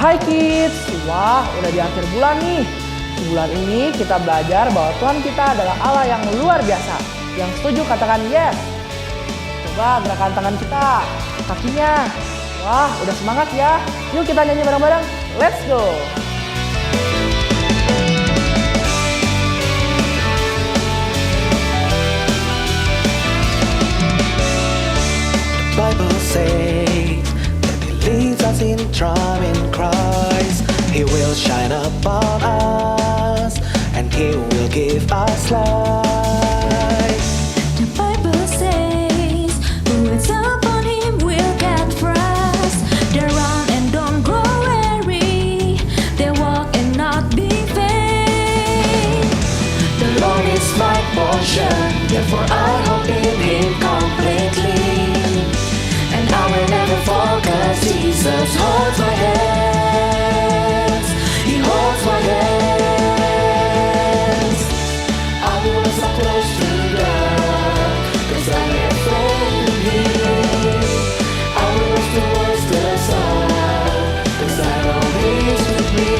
Hai kids, wah udah di akhir bulan nih. Bulan ini kita belajar bahwa Tuhan kita adalah Allah yang luar biasa. Yang setuju katakan yes. Coba gerakan tangan kita, kakinya. Wah udah semangat ya. Yuk kita nyanyi bareng-bareng. Let's go. Bible says that He leads us in triumph in Christ. He will shine upon us and He will give us light. The Bible says, who waits upon Him will get rest. They run and don't grow weary. They walk and not be faint. The Lord is my portion, therefore I hope in Him completely. And I will never fall, 'cause Jesus holds my hands. He holds my hands. I will so close to God, 'cause I have faith in Him. I will rush towards the sun, 'cause I know He's with me.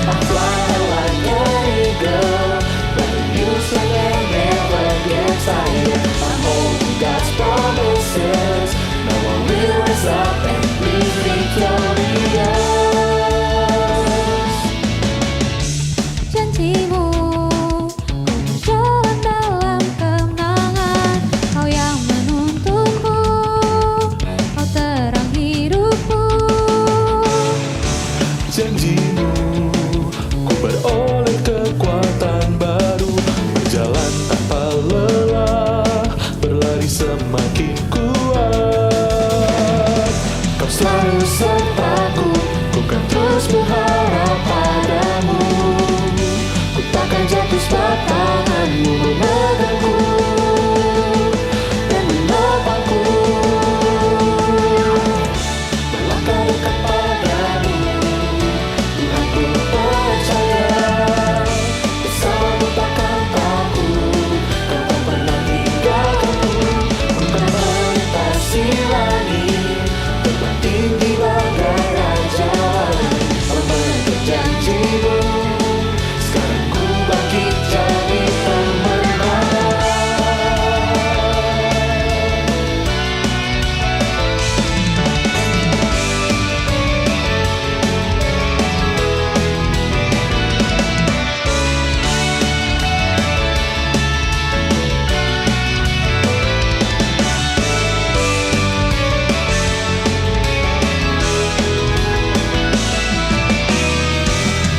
I fly like an eagle, but you say I never get tired. I'm holding God's promises. No one will rise up and be victorious. Janjimu, ku berjalan dalam kemenangan. Kau yang menuntunku, kau terang hidupku. Janjimu, ku beroleh kekuatan baru, berjalan tanpa lelah, berlari semakin kuat. Kau selalu sertaku, ku kan terus berharap padamu. Ku takkan jatuh sebab tanganmu memegangku dan menopangku. Melangkah dekat padamu, Tuhan ku percaya. Bersamamu takkan takut, kau tak pernah tinggalkanku. Ku kan melintasi langit, terbang tinggi bagai raja. Memegang janjimu, sekarang ku bangkit jadi pemenang.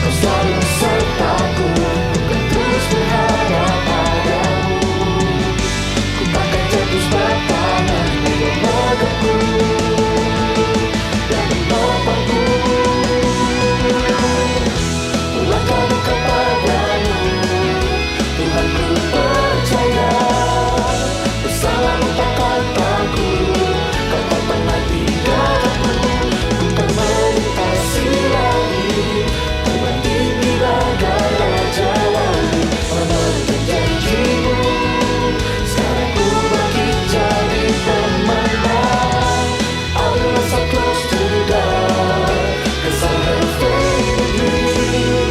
Kau selalu sertaku, ku kan terus berharap padamu. Ku takkan jatuh sebab tanganmu memegangku dan menopangku. Melangkah dekat padamu, Tuhan ku percaya. Bersamamu takkan takut, kau tak pernah tinggalkanku. Ku kan melintasi langit, terbang tinggi bagai raja wali. Memegang janjimu, sekarang ku bangkit jadi pemenang. I will so close to God, 'cause I have faith in Him.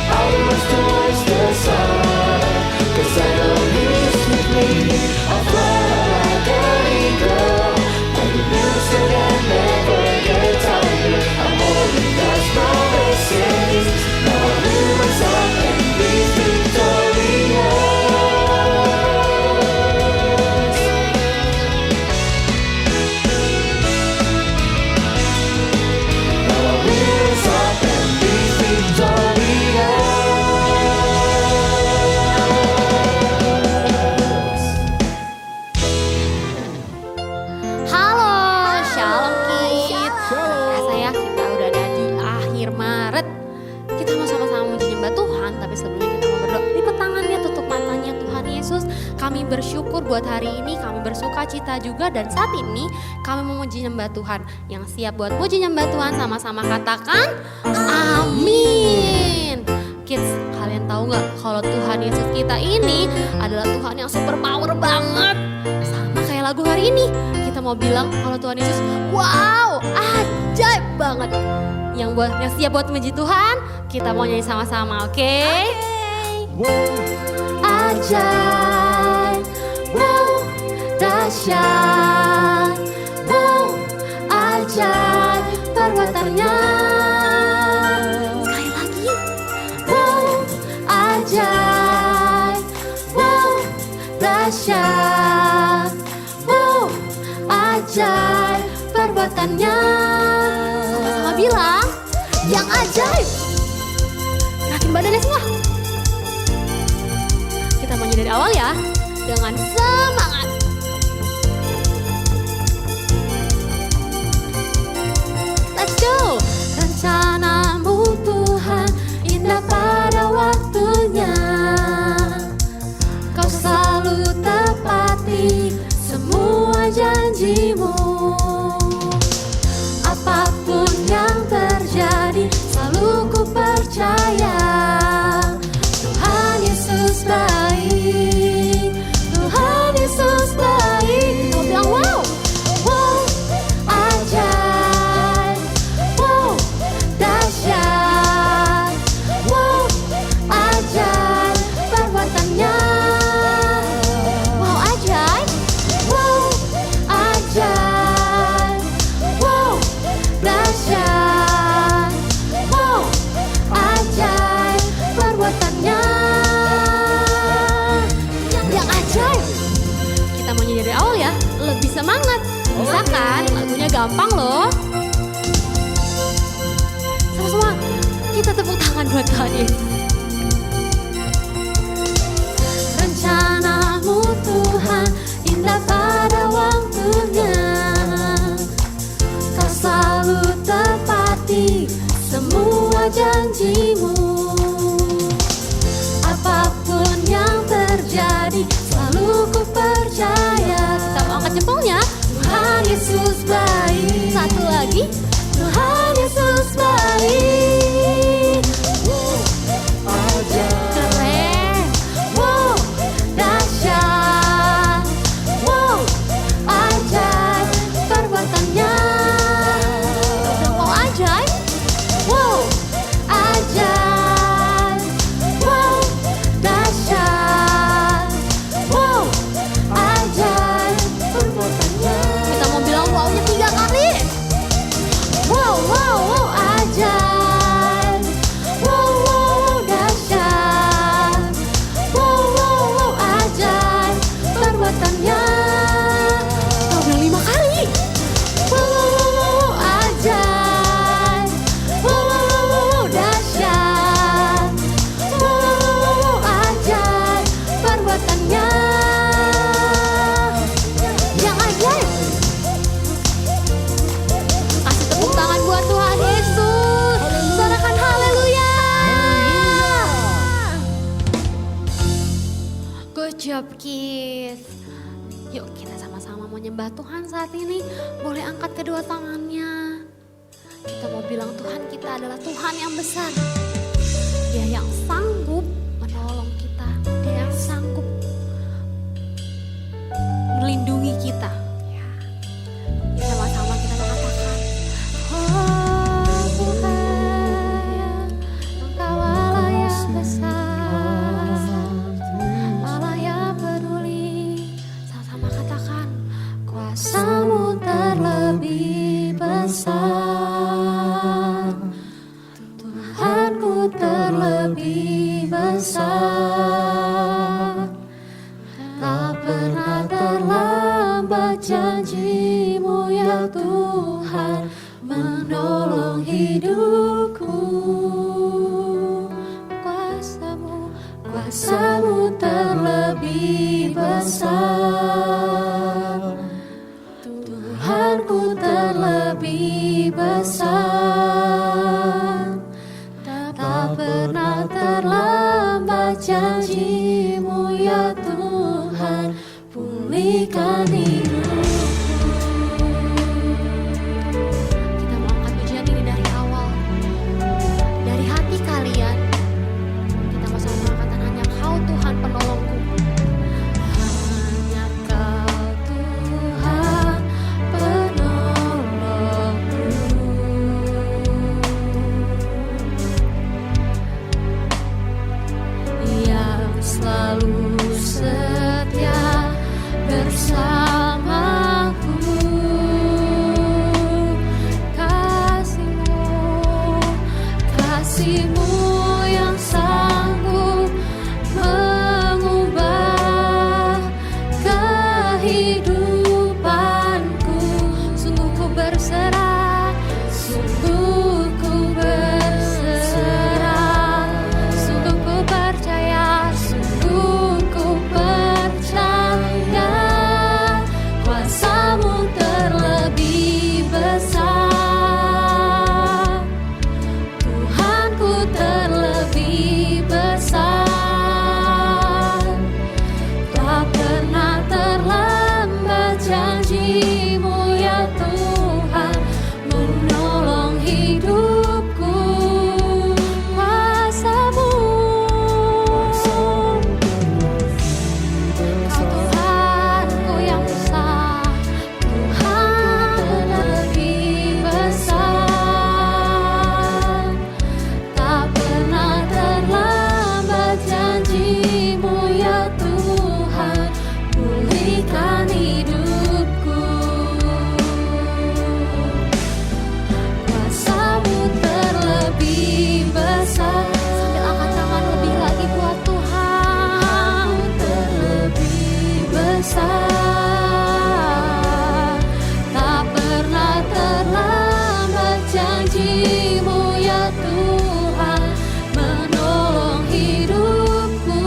I will rush towards the sun, 'cause I know He's with me. I'll fly like an eagle, like a music and never get tired. I'm holding God's promises. Now I will rise up and be victorious. Now I will rise up and be victorious. Halo, Shalom Kids. Rasanya kita udah ada di akhir Maret. Kita mau sama-sama memuji nyembah Tuhan, tapi sebelumnya kita mau berdoa. Lipat tangannya, tutup matanya. Tuhan Yesus, kami bersyukur buat hari ini, kami bersuka cita juga, dan saat ini kami memuji nyembah Tuhan. Yang siap buat muji nyembah Tuhan sama-sama katakan amin. Kids, kalian tahu nggak kalau Tuhan Yesus kita ini adalah Tuhan yang super power banget. Sama kayak lagu hari ini, kita mau bilang kalau Tuhan Yesus, wow, ajaib banget. Yang siap buat memuji Tuhan, kita mau nyanyi sama-sama, oke? Ajaib, wow, dahsyat, wow, ajaib perbuatannya. Sekali lagi, wow, ajaib, wow, dahsyat, wow, ajaib perbuatannya. Sama-sama bilang, yang ajaib. Gerakin badannya semua. Kita mau nyanyi dari awal ya, dengan semangat. Let's go. Rencanamu Tuhan indah pada waktunya. Kau selalu tepati semua janjimu. Apapun yang terjadi selalu ku percaya. Tuhan Yesus baik, Tuhan Yesus baik. Kau bilang wow, wow, ajaib, wow, dahsyat, wow, ajaib perbuatannya. Wow, ajaib, wow, ajaib, wow, dahsyat, wow, ajaib perbuatannya. Yang ajaib. Kita mau nyanyi dari awal ya, lebih semangat. Bisa kan? Lagunya gampang loh. Sama-sama kita tepuk tangan buat Tuhan Yesus. Rencanamu Tuhan indah pada waktunya. Kau selalu tepati semua janjimu. Apapun yang terjadi selalu ku percaya. Kita mau angkat jempolnya. Tuhan Yesus baik. Satu lagi. Tuhan Yesus baik. Keren. Wow, dahsyat. Wow, ajaib perbuatannya. Oh, ajaib. Wow, ajaib. Wow, dahsyat. Wow, ajaib perbuatannya. Kita mau bilang wow-nya 3 kali. Wow, wow, wow, ajaib. Wow, wow, wow, dahsyat. Wow, wow, wow, ajaib perbuatannya. Kita bilang 5 kali. Wow, wow, wow, wow, ajaib. Wow, wow, wow, wow, dahsyat. Wow, wow, wow, wow, ajaib perbuatannya. Yang ajaib. Kasih tepuk tangan buat Tuhan Yesus. Sorakan haleluya. Good job kids. Yuk kita sama-sama mau nyembah Tuhan saat ini. Boleh angkat kedua tangannya. Kita mau bilang Tuhan kita adalah Tuhan yang besar. Dia yang sanggup menolong kita. Dia yang sanggup melindungi kita. Ya. Sama-sama kita mengatakan, oh Tuhan, Engkau Allah yang besar, Allah yang peduli. Sama-sama katakan, kuasa-Mu terlebih besar, Tuhanku terlebih besar. Tak pernah terlambat janji-Mu ya Tuhan menolong hidupku. Kuasa-Mu terlebih besar, Tuhanku terlebih besar. Tak pernah terlambat janji-Mu ya Tuhan, pulihkan hidupku. Kita mau angkat pujian ini dari awal. kasih-Mu yang sanggup mengubah kehidupanku. Sungguh ku berserah, sungguh ku berserah, sungguh ku percaya, sungguh ku percaya. Kuasa-Mu terlebih besar, Tuhanku terlebih besar. Tak pernah terlambat janji-Mu ya Tuhan, menolong hidupku. Kuasa-Mu, Kau Tuhanku yang besar, Tuhan lebih besar. Tak pernah terlambat janji-Mu ya Tuhan, pulihkan hidupku. Kuasa-Mu terlebih besar. Sambil angkat tangan lebih lagi buat Tuhan. Terlebih besar. Tak pernah terlambat janji-Mu ya Tuhan, menolong hidupku.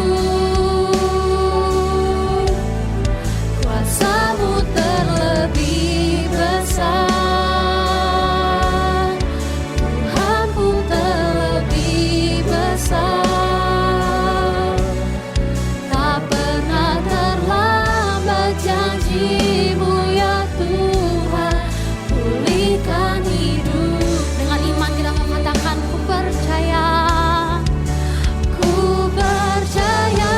Kuasa-Mu terlebih besar, Tuhanku terlebih besar. Tak pernah terlambat janji-Mu ya Tuhan, pulihkan hidup. Dengan iman kita mengatakan, ku percaya, ku percaya.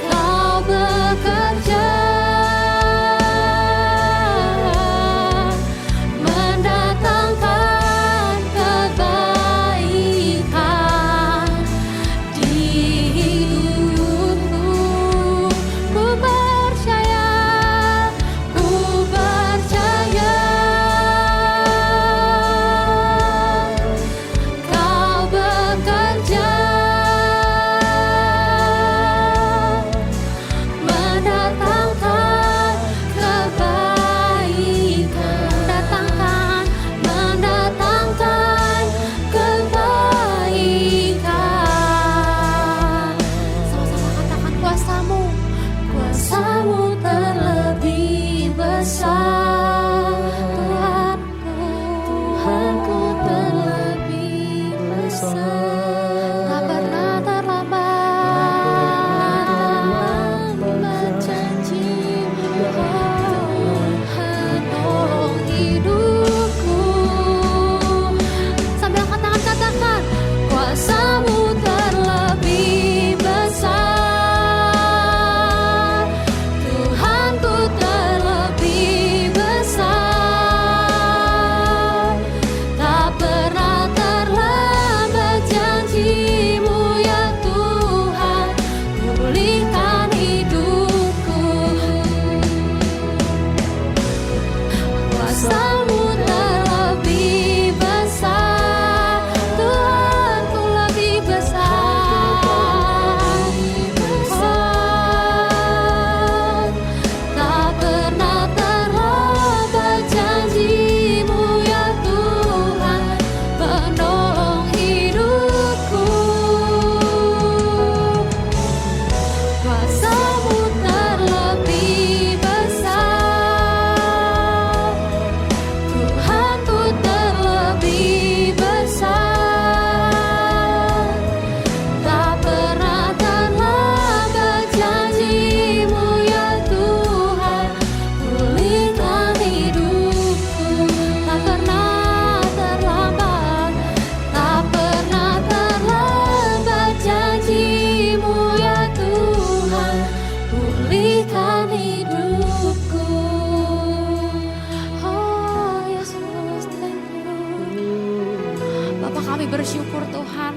Kau bekerja mendatangkan kebaikan di hidupku. Ku percaya, ku percaya. Kau bekerja mendatangkan kebaikan, mendatangkan kebaikan. Sama-sama katakan, kuasa-Mu, kuasa-Mu terlebih besar. Tuhanku terlebih besar. Tak pernah terlambat janji-Mu menolong hidupku. Sambil angkat tangan katakan, kuasa-Mu terlebih besar, Tuhanku terlebih besar. Tak pernah terlambat janji-Mu ya Tuhan, pulihkan hidupku. Kuasa-Mu terlebih besar, Tuhanku lebih besar. Tak pernah terlambat janji-Mu ya Tuhan, menolong hidupku. Kuasa-Mu terlebih besar, Tuhanku terlebih besar. Tak pernah terlambat janji-Mu ya Tuhan, pulihkan hidupku. Tak pernah terlambat, tak pernah terlambat janji-Mu ya Tuhan, pulihkan hidupku. Oh Yesus, thank you. Bapak, kami bersyukur Tuhan,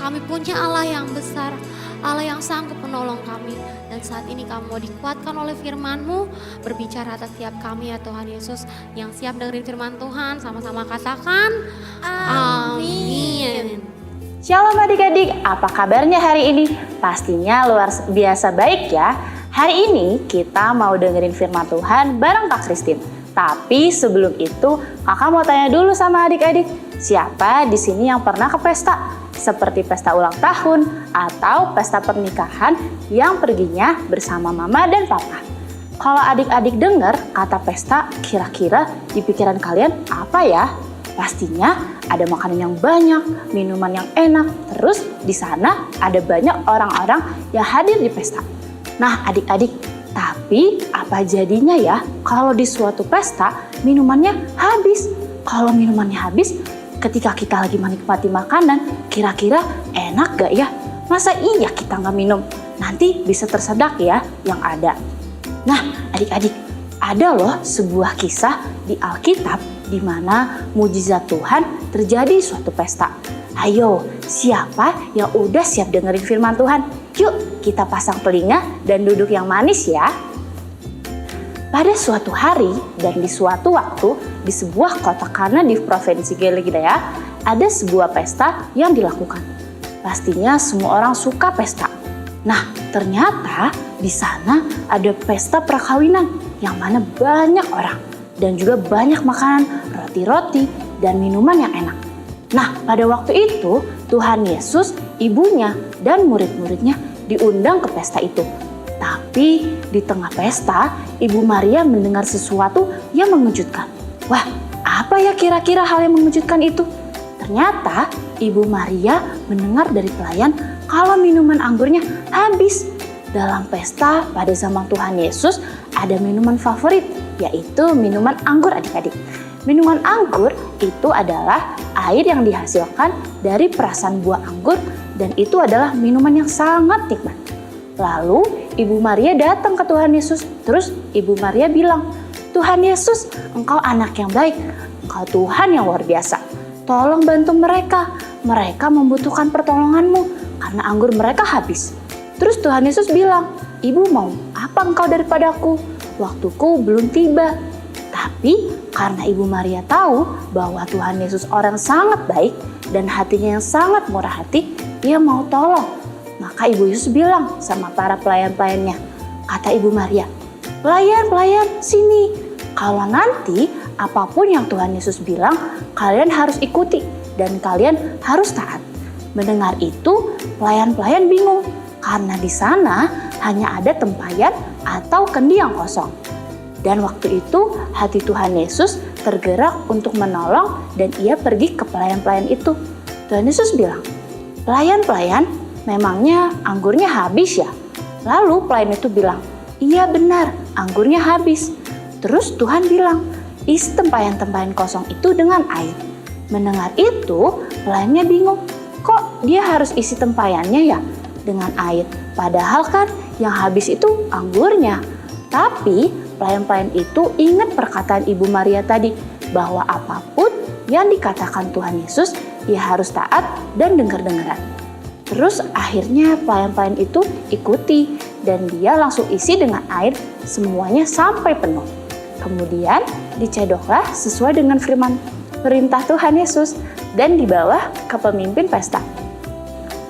kami punya Allah yang besar, Allah yang sanggup menolong kami. Dan Dan saat ini kami mau dikuatkan oleh firman-Mu, berbicara atas setiap kami ya Tuhan Yesus, yang siap dengerin firman Tuhan, sama-sama katakan, amin. Shalom adik-adik, apa kabarnya hari ini? Pastinya luar biasa baik ya. Hari ini kita mau dengerin firman Tuhan bareng Kak Christine. Tapi sebelum itu, kakak mau tanya dulu sama adik-adik, siapa di sini yang pernah ke pesta? Seperti pesta ulang tahun atau pesta pernikahan yang perginya bersama mama dan papa. Kalau adik-adik dengar kata pesta, kira-kira di pikiran kalian apa ya? Pastinya ada makanan yang banyak, minuman yang enak, terus di sana ada banyak orang-orang yang hadir di pesta. Nah adik-adik, tapi apa jadinya ya kalau di suatu pesta minumannya habis? Kalau minumannya habis, ketika kita lagi menikmati makanan, kira-kira enak gak ya? Masa iya kita nggak minum? Nanti bisa tersedak ya yang ada. Nah adik-adik, ada loh sebuah kisah di Alkitab di mana mujizat Tuhan terjadi di suatu pesta. Ayo, siapa yang udah siap dengerin firman Tuhan? Yuk kita pasang telinga dan duduk yang manis ya. Pada suatu hari dan di suatu waktu, di sebuah kota Kana di provinsi Galilea, ada sebuah pesta yang dilakukan. Pastinya semua orang suka pesta. Nah, ternyata di sana ada pesta perkawinan yang mana banyak orang dan juga banyak makanan, roti-roti, dan minuman yang enak. Nah, pada waktu itu Tuhan Yesus, ibunya, dan murid-muridnya diundang ke pesta itu. Tapi di tengah pesta, Ibu Maria mendengar sesuatu yang mengejutkan. Wah, apa ya kira-kira hal yang mengejutkan itu? Ternyata Ibu Maria mendengar dari pelayan kalau minuman anggurnya habis. Dalam pesta pada zaman Tuhan Yesus ada minuman favorit, yaitu minuman anggur adik-adik. Minuman anggur itu adalah air yang dihasilkan dari perasan buah anggur dan itu adalah minuman yang sangat nikmat. Lalu Ibu Maria datang ke Tuhan Yesus. Terus Ibu Maria bilang, Tuhan Yesus, Engkau anak yang baik. Engkau Tuhan yang luar biasa. Tolong bantu mereka. Mereka membutuhkan pertolongan-Mu karena anggur mereka habis. Terus Tuhan Yesus bilang, Ibu mau apa engkau daripadaku? Waktuku belum tiba. Tapi karena Ibu Maria tahu bahwa Tuhan Yesus orang sangat baik dan hatinya yang sangat murah hati, dia mau tolong. Maka Ibu Yesus bilang sama para pelayan-pelayannya, kata Ibu Maria, pelayan-pelayan sini, kalau nanti apapun yang Tuhan Yesus bilang, kalian harus ikuti dan kalian harus taat. Mendengar itu, pelayan-pelayan bingung karena di sana hanya ada tempayan atau kendi yang kosong. Dan waktu itu hati Tuhan Yesus tergerak untuk menolong dan ia pergi ke pelayan-pelayan itu. Tuhan Yesus bilang, pelayan-pelayan, memangnya anggurnya habis ya? Lalu pelayan itu bilang, iya benar, anggurnya habis. Terus Tuhan bilang, isi tempayan-tempayan kosong itu dengan air. Mendengar itu, pelayannya bingung, kok dia harus isi tempayannya ya dengan air? Padahal kan yang habis itu anggurnya. Tapi pelayan-pelayan itu ingat perkataan Ibu Maria tadi, bahwa apapun yang dikatakan Tuhan Yesus, ia harus taat dan dengar-dengaran. Terus akhirnya pelayan-pelayan itu ikuti dan dia langsung isi dengan air semuanya sampai penuh. Kemudian dicedoklah sesuai dengan firman perintah Tuhan Yesus dan dibawa ke pemimpin pesta.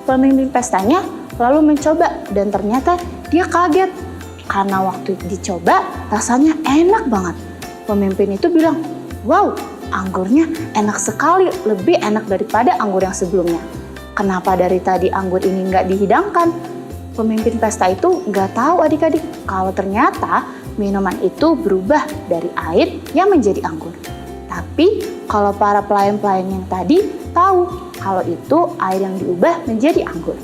Pemimpin pestanya lalu mencoba dan ternyata dia kaget karena waktu dicoba rasanya enak banget. Pemimpin itu bilang, wow, anggurnya enak sekali, lebih enak daripada anggur yang sebelumnya. Kenapa dari tadi anggur ini nggak dihidangkan? Pemimpin pesta itu nggak tahu adik-adik kalau ternyata minuman itu berubah dari air yang menjadi anggur. Tapi kalau para pelayan-pelayan yang tadi tahu kalau itu air yang diubah menjadi anggur.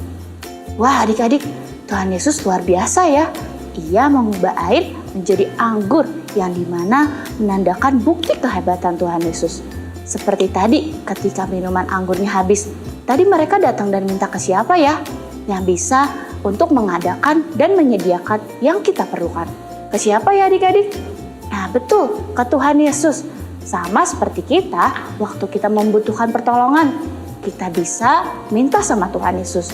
Wah adik-adik, Tuhan Yesus luar biasa ya. Ia mengubah air menjadi anggur yang dimana menandakan bukti kehebatan Tuhan Yesus. Seperti tadi ketika minuman anggurnya habis, tadi mereka datang dan minta ke siapa ya? Yang bisa untuk mengadakan dan menyediakan yang kita perlukan. Ke siapa ya adik-adik? Nah betul, ke Tuhan Yesus. Sama seperti kita, waktu kita membutuhkan pertolongan, kita bisa minta sama Tuhan Yesus.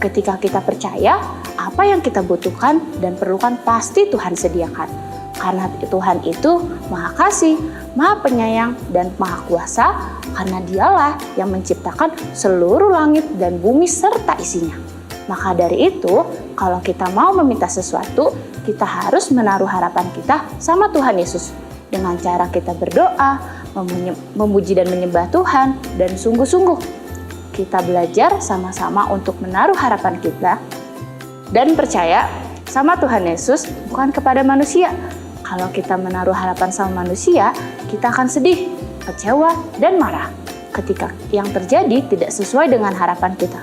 ketika kita percaya apa yang kita butuhkan dan perlukan pasti Tuhan sediakan. Karena Tuhan itu Maha Kasih, Maha Penyayang, dan Maha Kuasa, karena Dialah yang menciptakan seluruh langit dan bumi serta isinya. Maka dari itu, kalau kita mau meminta sesuatu, kita harus menaruh harapan kita sama Tuhan Yesus. Dengan cara kita berdoa, memuji dan menyembah Tuhan, dan sungguh-sungguh kita belajar sama-sama untuk menaruh harapan kita dan percaya sama Tuhan Yesus, bukan kepada manusia. Kalau kita menaruh harapan sama manusia, kita akan sedih, kecewa, dan marah ketika yang terjadi tidak sesuai dengan harapan kita.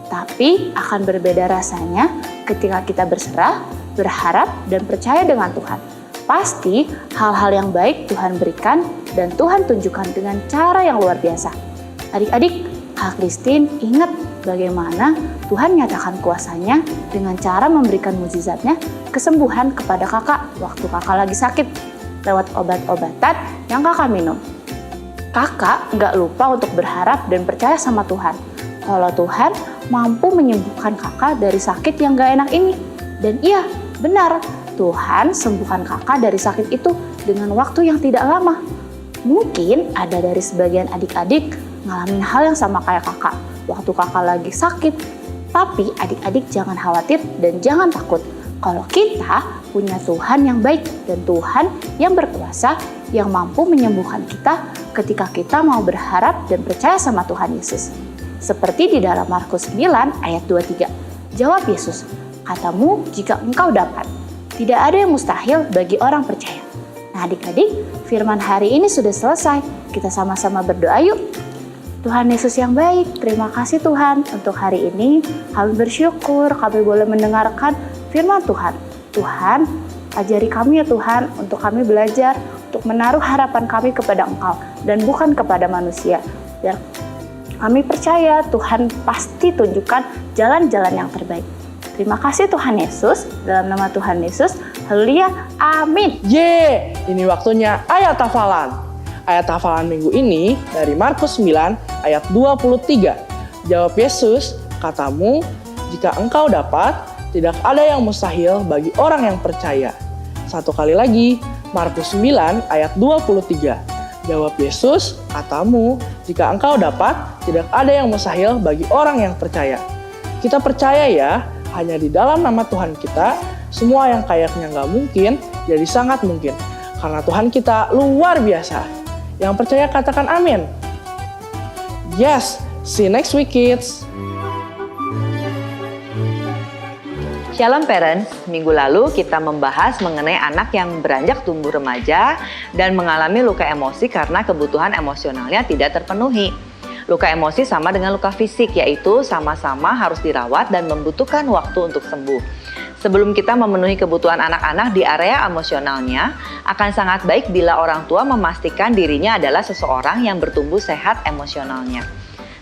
Tapi akan berbeda rasanya ketika kita berserah, berharap, dan percaya dengan Tuhan. Pasti hal-hal yang baik Tuhan berikan dan Tuhan tunjukkan dengan cara yang luar biasa. Adik-adik, Kak Christine ingat bagaimana Tuhan nyatakan kuasanya dengan cara memberikan mukjizatnya kesembuhan kepada kakak waktu kakak lagi sakit lewat obat-obatan yang kakak minum. Kakak nggak lupa untuk berharap dan percaya sama Tuhan kalau Tuhan mampu menyembuhkan kakak dari sakit yang nggak enak ini. Dan iya, benar, Tuhan sembuhkan kakak dari sakit itu dengan waktu yang tidak lama. Mungkin ada dari sebagian adik-adik ngalamin hal yang sama kayak kakak waktu kakak lagi sakit. Tapi adik-adik jangan khawatir dan jangan takut. Kalau kita punya Tuhan yang baik dan Tuhan yang berkuasa yang mampu menyembuhkan kita ketika kita mau berharap dan percaya sama Tuhan Yesus. Seperti di dalam Markus 9 ayat 23. Jawab Yesus, "Katamu jika engkau dapat. Tidak ada yang mustahil bagi orang percaya." Nah adik-adik, firman hari ini sudah selesai. Kita sama-sama berdoa yuk. Tuhan Yesus yang baik, terima kasih Tuhan untuk hari ini. Kami bersyukur kami boleh mendengarkan firman Tuhan. Tuhan, ajari kami ya Tuhan untuk kami belajar, untuk menaruh harapan kami kepada Engkau dan bukan kepada manusia. Biar kami percaya Tuhan pasti tunjukkan jalan-jalan yang terbaik. Terima kasih Tuhan Yesus, dalam nama Tuhan Yesus, haleluya, amin. Ini waktunya ayat hafalan. Ayat hafalan minggu ini dari Markus 9 ayat 23. Jawab Yesus, "Katamu, jika engkau dapat, tidak ada yang mustahil bagi orang yang percaya." Satu kali lagi, Markus 9 ayat 23. Jawab Yesus, "Katamu, jika engkau dapat, tidak ada yang mustahil bagi orang yang percaya." Kita percaya ya, hanya di dalam nama Tuhan kita, semua yang kayaknya nggak mungkin, jadi sangat mungkin. Karena Tuhan kita luar biasa. Yang percaya katakan amin. Yes, see you next week kids. Shalom parents, minggu lalu kita membahas mengenai anak yang beranjak tumbuh remaja dan mengalami luka emosi karena kebutuhan emosionalnya tidak terpenuhi. Luka emosi sama dengan luka fisik, yaitu sama-sama harus dirawat dan membutuhkan waktu untuk sembuh. Sebelum kita memenuhi kebutuhan anak-anak di area emosionalnya, akan sangat baik bila orang tua memastikan dirinya adalah seseorang yang bertumbuh sehat emosionalnya.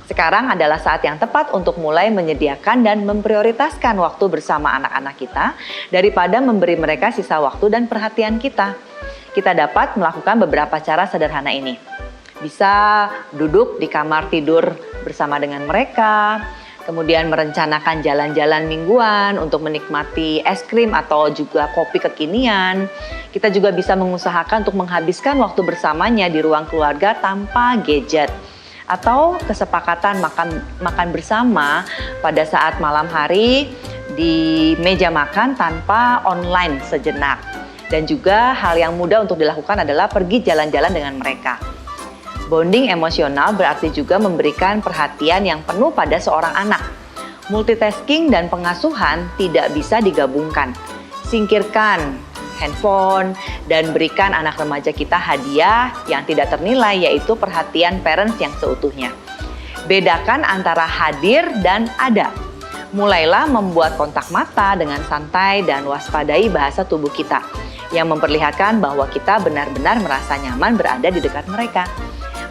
Sekarang adalah saat yang tepat untuk mulai menyediakan dan memprioritaskan waktu bersama anak-anak kita daripada memberi mereka sisa waktu dan perhatian kita. Kita dapat melakukan beberapa cara sederhana ini. Bisa duduk di kamar tidur bersama dengan mereka, kemudian merencanakan jalan-jalan mingguan untuk menikmati es krim atau juga kopi kekinian. Kita juga bisa mengusahakan untuk menghabiskan waktu bersamanya di ruang keluarga tanpa gadget. Atau kesepakatan makan bersama pada saat malam hari di meja makan tanpa online sejenak. Dan juga hal yang mudah untuk dilakukan adalah pergi jalan-jalan dengan mereka. Bonding emosional berarti juga memberikan perhatian yang penuh pada seorang anak. Multitasking dan pengasuhan tidak bisa digabungkan. Singkirkan handphone dan berikan anak remaja kita hadiah yang tidak ternilai, yaitu perhatian parents yang seutuhnya. Bedakan antara hadir dan ada. Mulailah membuat kontak mata dengan santai dan waspadai bahasa tubuh kita yang memperlihatkan bahwa kita benar-benar merasa nyaman berada di dekat mereka.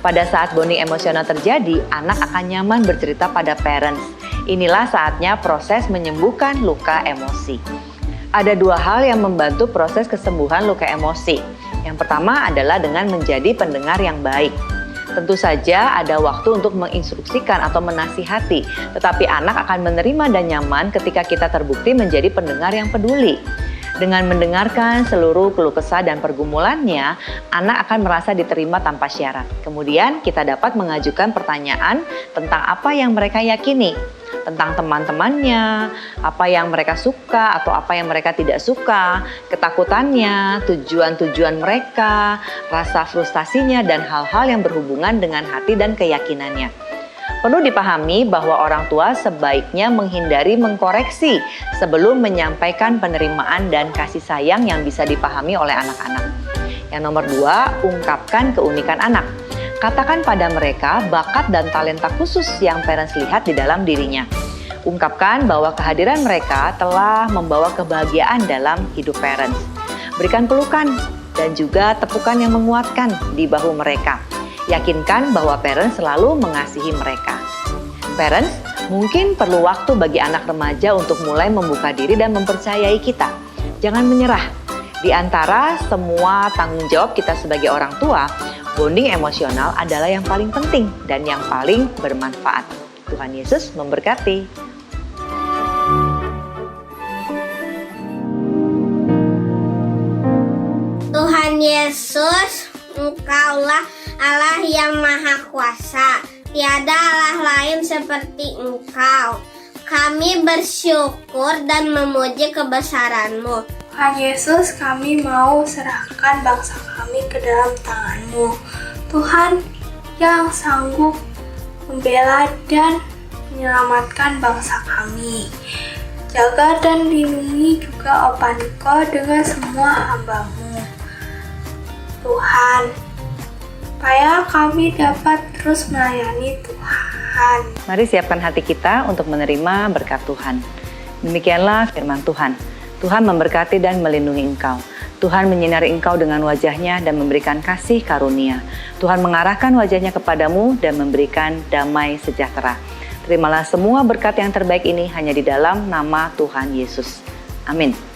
Pada saat bonding emosional terjadi, anak akan nyaman bercerita pada parents. Inilah saatnya proses menyembuhkan luka emosi. Ada dua hal yang membantu proses kesembuhan luka emosi. Yang pertama adalah dengan menjadi pendengar yang baik. Tentu saja ada waktu untuk menginstruksikan atau menasihati, tetapi anak akan menerima dan nyaman ketika kita terbukti menjadi pendengar yang peduli. Dengan mendengarkan seluruh keluh kesah dan pergumulannya, anak akan merasa diterima tanpa syarat. Kemudian kita dapat mengajukan pertanyaan tentang apa yang mereka yakini, tentang teman-temannya, apa yang mereka suka atau apa yang mereka tidak suka, ketakutannya, tujuan-tujuan mereka, rasa frustasinya, dan hal-hal yang berhubungan dengan hati dan keyakinannya. Perlu dipahami bahwa orang tua sebaiknya menghindari mengkoreksi sebelum menyampaikan penerimaan dan kasih sayang yang bisa dipahami oleh anak-anak. Yang nomor 2, ungkapkan keunikan anak. Katakan pada mereka bakat dan talenta khusus yang parents lihat di dalam dirinya. Ungkapkan bahwa kehadiran mereka telah membawa kebahagiaan dalam hidup parents. Berikan pelukan dan juga tepukan yang menguatkan di bahu mereka. Yakinkan bahwa parents selalu mengasihi mereka. Parents mungkin perlu waktu bagi anak remaja untuk mulai membuka diri dan mempercayai kita. Jangan menyerah. Di antara semua tanggung jawab kita sebagai orang tua, bonding emosional adalah yang paling penting dan yang paling bermanfaat. Tuhan Yesus memberkati. Tuhan Yesus, Engkaulah Allah yang Maha Kuasa. Tiada Allah lain seperti Engkau. Kami bersyukur dan memuji kebesaran-Mu. Tuhan Yesus, kami mau serahkan bangsa kami ke dalam tangan-Mu. Tuhan yang sanggup membela dan menyelamatkan bangsa kami. Jaga dan lindungi juga Opa Niko dengan semua hamba-Mu. Tuhan, supaya kami dapat terus melayani Tuhan. Mari siapkan hati kita untuk menerima berkat Tuhan. Demikianlah firman Tuhan. Tuhan memberkati dan melindungi engkau. Tuhan menyinari engkau dengan wajahnya dan memberikan kasih karunia. Tuhan mengarahkan wajahnya kepadamu dan memberikan damai sejahtera. Terimalah semua berkat yang terbaik ini hanya di dalam nama Tuhan Yesus. Amin.